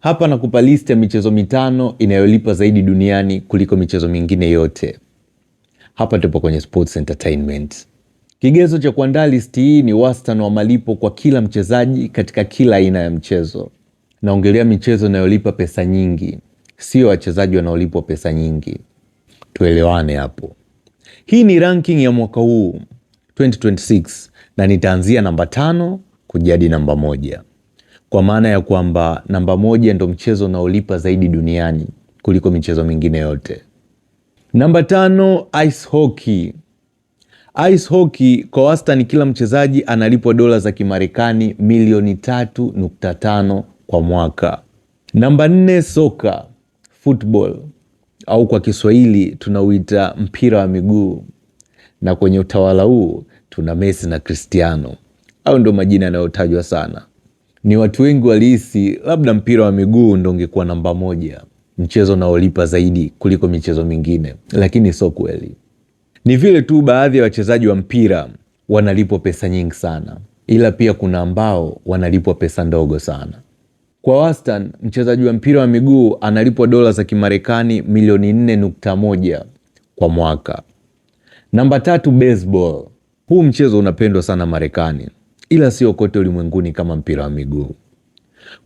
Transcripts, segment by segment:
Hapa nakupa list ya michezo mitano inayolipa zaidi duniani kuliko michezo mingine yote. Hapa tupo kwenye sports entertainment. Kigezo cha kuandaa listi hii ni wastani wa malipo kwa kila mchezaji katika kila aina ya mchezo. Naongelea michezo inayolipa pesa nyingi, sio wachezaji wanaolipwa pesa nyingi. Tuelewane hapo. Hii ni ranking ya mwaka huu 2026 na nitaanzia namba 5 kuja hadi namba 1. Kwa maana ya kwamba namba 1 ndo mchezo unaolipa zaidi duniani kuliko michezo mingine yote. Namba 5, ice hockey. Ice hockey kwa wastani kila mchezaji analipwa dola za Kimarekani milioni 3.5 kwa mwaka. Namba 4, soka, football, au kwa Kiswahili tunauita mpira wa miguu. Na kwenye utawala huu tuna Messi na Cristiano, au ndo majina yanayotajwa sana. Ni watu wengi walihisi labda mpira wa miguu ndo ungekuwa namba 1, mchezo unaolipa zaidi kuliko michezo mingine, lakini sio kweli. Ni vile tu baadhi ya wachezaji wa mpira wanalipwa pesa nyingi sana, ila pia kuna ambao wanalipwa pesa ndogo sana. Kwa wastani mchezaji wa mpira wa miguu analipwa dola za Kimarekani milioni 4.1 kwa mwaka. Namba 3, baseball. Huu mchezo unapendwa sana Marekani, ila sio kote ulimwenguni kama mpira wa miguu.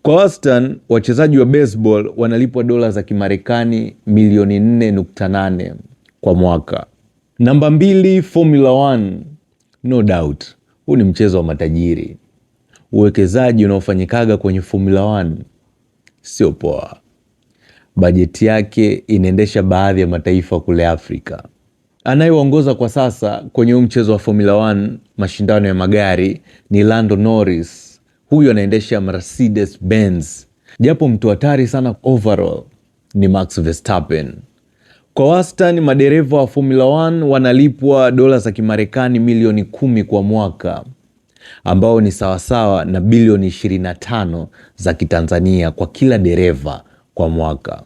Kwa wastani wachezaji wa baseball wanalipwa dola za Kimarekani milioni 4.8 kwa mwaka. Namba 2, Formula 1. No doubt, huu ni mchezo wa matajiri. Uwekezaji unaofanyikaga kwenye Formula 1 sio poa. Bajeti yake inaendesha baadhi ya mataifa kule Afrika. Anayeongoza kwa sasa kwenye huu mchezo wa Formula 1, mashindano ya magari, ni Lando Norris. Huyu anaendesha Mercedes Benz. Japo mtu hatari sana overall ni Max Verstappen. Kwa wastani madereva wa Formula 1 wanalipwa dola za Kimarekani milioni 10 kwa mwaka, ambao ni sawasawa na bilioni 25 za Kitanzania kwa kila dereva kwa mwaka.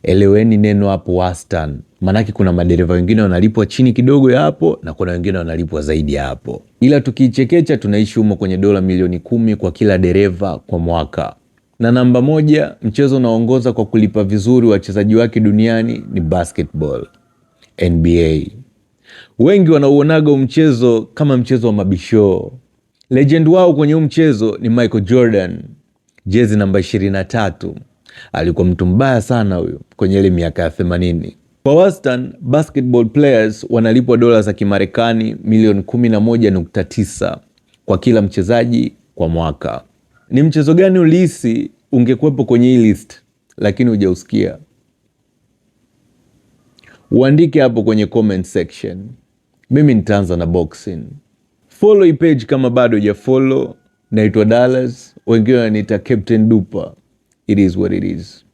Eleweni neno hapo wastani, manake kuna madereva wengine wanalipwa chini kidogo ya hapo na kuna wengine wanalipwa zaidi ya hapo. Ila tukiichekecha tunaishi humo kwenye dola milioni 10 kwa kila dereva kwa mwaka. Na namba 1, mchezo unaongoza kwa kulipa vizuri wachezaji wake duniani ni basketball, NBA. Wengi wanauonaga mchezo kama mchezo wa mabisho. Legend wao kwenye mchezo ni Michael Jordan, jezi namba 23. Alikuwa mtu mbaya sana huyo kwenye ile miaka ya 80. Kwa wastani basketball players wanalipwa dola za Kimarekani milioni 11.9 kwa kila mchezaji kwa mwaka. Ni mchezo gani ulihisi ungekuwepo kwenye hii list lakini hujausikia? Uandike hapo kwenye comment section. Mimi nitaanza na boxing. Follow hii page kama bado hujafollow. Naitwa Dallas, wengine wananiita Captain Dupa. It is what it is.